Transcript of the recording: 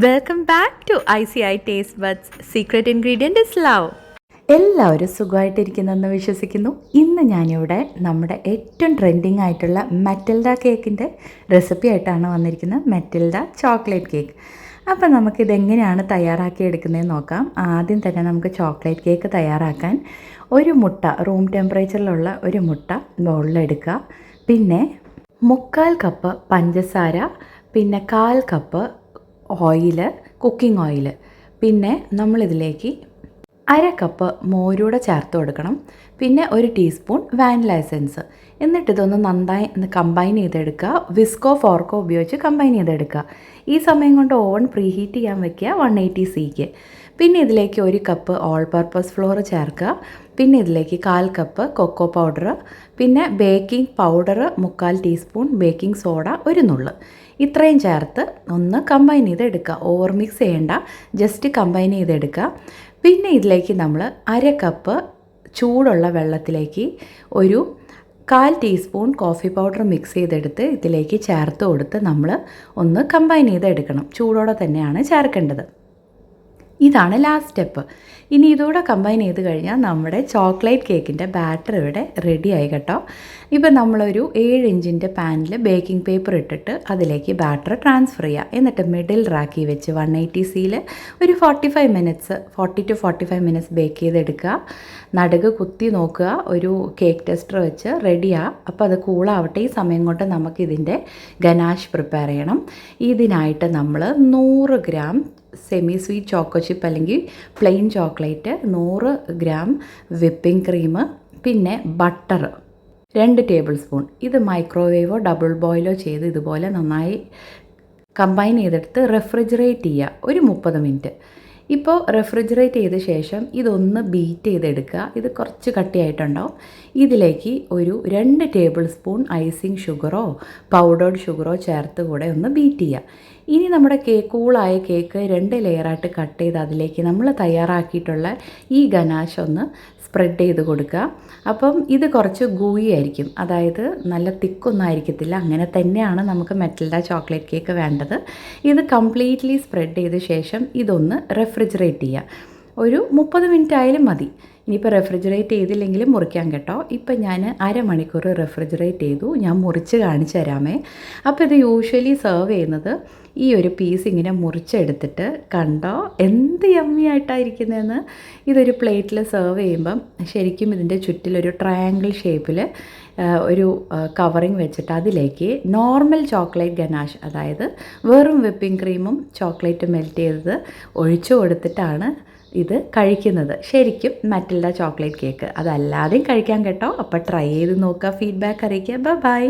Welcome back to ICI taste buds. Secret ingredient is love. എല്ലാവരും സുഖമായിട്ടിരിക്കുന്നെന്ന് വിശ്വസിക്കുന്നു. ഇന്ന് ഞാനിവിടെ നമ്മുടെ ഏറ്റവും ട്രെൻഡിങ് ആയിട്ടുള്ള മെറ്റിൽഡ കേക്കിൻ്റെ റെസിപ്പി ആയിട്ടാണ് വന്നിരിക്കുന്നത്. Metilda chocolate cake. അപ്പോൾ നമുക്കിതെങ്ങനെയാണ് തയ്യാറാക്കിയെടുക്കുന്നതെന്ന് നോക്കാം. ആദ്യം തന്നെ നമുക്ക് ചോക്ലേറ്റ് കേക്ക് തയ്യാറാക്കാൻ ഒരു മുട്ട, റൂം ടെമ്പറേച്ചറിലുള്ള ഒരു മുട്ട ബൗളിലെടുക്കുക. പിന്നെ 3/4 കപ്പ് പഞ്ചസാര, പിന്നെ 1/4 കപ്പ് ഓയിൽ, കുക്കിംഗ് ഓയിൽ, പിന്നെ നമ്മളിതിലേക്ക് 1/2 കപ്പ് മോരൂടെ ചേർത്ത് കൊടുക്കണം. പിന്നെ 1 ടീസ്പൂൺ വാനില എസൻസ്. എന്നിട്ടിതൊന്ന് നന്നായി കമ്പൈൻ ചെയ്തെടുക്കുക. വിസ്കോ ഫോർക്കോ ഉപയോഗിച്ച് കമ്പൈൻ ചെയ്തെടുക്കുക. ഈ സമയം കൊണ്ട് ഓവൻ പ്രീഹീറ്റ് ചെയ്യാൻ വയ്ക്കുക 180°. പിന്നെ ഇതിലേക്ക് 1 കപ്പ് ഓൾ പർപ്പസ് ഫ്ലോർ ചേർക്കുക. പിന്നെ ഇതിലേക്ക് 1/4 കപ്പ് കൊക്കോ പൗഡർ, പിന്നെ baking powder 3/4 teaspoon, baking soda 1 നുള്ള്. ഇത്രയും ചേർത്ത് ഒന്ന് കമ്പൈൻ ചെയ്തെടുക്കുക. ഓവർ മിക്സ് ചെയ്യേണ്ട, ജസ്റ്റ് കമ്പൈൻ ചെയ്തെടുക്കുക. പിന്നെ ഇതിലേക്ക് നമ്മൾ 1/2 കപ്പ് ചൂടുള്ള വെള്ളത്തിലേക്ക് 1/4 ടീസ്പൂൺ കോഫി പൗഡർ മിക്സ് ചെയ്തെടുത്ത് ഇതിലേക്ക് ചേർത്ത് കൊടുത്ത് നമ്മൾ ഒന്ന് കമ്പൈൻ ചെയ്തെടുക്കണം. ചൂടോടെ തന്നെയാണ് ചേർക്കേണ്ടത്. ഇതാണ് ലാസ്റ്റ് സ്റ്റെപ്പ്. ഇനി ഇതൂടെ കമ്പൈൻ ചെയ്ത് കഴിഞ്ഞാൽ നമ്മുടെ ചോക്ലേറ്റ് കേക്കിൻ്റെ ബാറ്റർ ഇവിടെ റെഡിയായി കേട്ടോ. ഇപ്പോൾ നമ്മളൊരു 7 ഇഞ്ചിൻ്റെ പാനിൽ ബേക്കിംഗ് പേപ്പർ ഇട്ടിട്ട് അതിലേക്ക് ബാറ്റർ ട്രാൻസ്ഫർ ചെയ്യുക. എന്നിട്ട് മിഡിൽ റാക്കി വെച്ച് 180°യിൽ ഒരു 40 to 45 മിനിറ്റ്സ് ബേക്ക് ചെയ്തെടുക്കുക. നടുക്ക് കുത്തി നോക്കുക. ഒരു കേക്ക് ടെസ്റ്റർ വെച്ച് റെഡിയാണ്. അപ്പോൾ അത് കൂളാവട്ടെ. ഈ സമയം കൊണ്ട് നമുക്കിതിൻ്റെ ഗനാഷ് പ്രിപ്പയർ ചെയ്യണം. ഇതിനായിട്ട് നമ്മൾ 100 gram semi sweet choco chip അല്ലെങ്കിൽ plain chocolate, 100 gram whipping cream, പിന്നെ ബട്ടർ 2 ടേബിൾ സ്പൂൺ. ഇത് മൈക്രോവേവോ ഡബിൾ ബോയിലോ ചെയ്ത് ഇതുപോലെ നന്നായി കമ്പൈൻ ചെയ്തെടുത്ത് റെഫ്രിജറേറ്റ് ചെയ്യുക ഒരു 30 മിനിറ്റ്. ഇപ്പോൾ റെഫ്രിജറേറ്റ് ചെയ്ത ശേഷം ഇതൊന്ന് ബീറ്റ് ചെയ്തെടുക്കുക. ഇത് കുറച്ച് കട്ടിയായിട്ടുണ്ടാവും. ഇതിലേക്ക് ഒരു 2 ടേബിൾ സ്പൂൺ ഐസിങ് ഷുഗറോ പൗഡേർഡ് ഷുഗറോ ചേർത്ത് കൂടെ ഒന്ന് ബീറ്റ് ചെയ്യുക. ഇനി നമ്മുടെ കൂളായ കേക്ക് 2 ലെയറായിട്ട് കട്ട് ചെയ്ത് അതിലേക്ക് നമ്മൾ തയ്യാറാക്കിയിട്ടുള്ള ഈ ഗനാഷ് ഒന്ന് സ്പ്രെഡ് ചെയ്ത് കൊടുക്കുക. അപ്പം ഇത് കുറച്ച് ഗൂയി ആയിരിക്കും, അതായത് നല്ല തിക്കൊന്നും ആയിരിക്കത്തില്ല. അങ്ങനെ തന്നെയാണ് നമുക്ക് മെറ്റിൽഡ ചോക്ലേറ്റ് കേക്ക് വേണ്ടത്. ഇത് കംപ്ലീറ്റ്ലി സ്പ്രെഡ് ചെയ്ത ശേഷം ഇതൊന്ന് റെഫ്രിജറേറ്റ് ചെയ്യുക. ഒരു 30 മിനിറ്റ് ആയാലും മതി. ഇനിയിപ്പോൾ റെഫ്രിജറേറ്റ് ചെയ്തില്ലെങ്കിലും മുറിക്കാം കേട്ടോ. ഇപ്പം ഞാൻ അരമണിക്കൂർ റെഫ്രിജറേറ്റ് ചെയ്തു. ഞാൻ മുറിച്ച് കാണിച്ചു തരാമേ. അപ്പോൾ ഇത് യൂഷ്വലി സെർവ് ചെയ്യുന്നത് ഈ ഒരു പീസ് ഇങ്ങനെ മുറിച്ചെടുത്തിട്ട്, കണ്ടോ എന്ത് യമ്മി ആയിട്ടായിരിക്കുന്നതെന്ന്. ഇതൊരു പ്ലേറ്റിൽ സെർവ് ചെയ്യുമ്പം ശരിക്കും ഇതിൻ്റെ ചുറ്റിലൊരു ട്രയാങ്കിൾ ഷേപ്പിൽ ഒരു കവറിങ് വെച്ചിട്ട് അതിലേക്ക് നോർമൽ ചോക്ലേറ്റ് ഗനാഷ്, അതായത് വെറും വിപ്പിംഗ് ക്രീമും ചോക്ലേറ്റ് മെൽറ്റ് ചെയ്തത് ഒഴിച്ചു കൊടുത്തിട്ടാണ് ഇത് കഴിക്കുന്നത്. ശരിക്കും മെറ്റിൽഡ ചോക്ലേറ്റ് കേക്ക്. അതല്ലാതെയും കഴിക്കാൻ കേട്ടോ. അപ്പോൾ ട്രൈ ചെയ്ത് നോക്കുക, ഫീഡ്ബാക്ക് അറിയിക്കുക. ബൈ.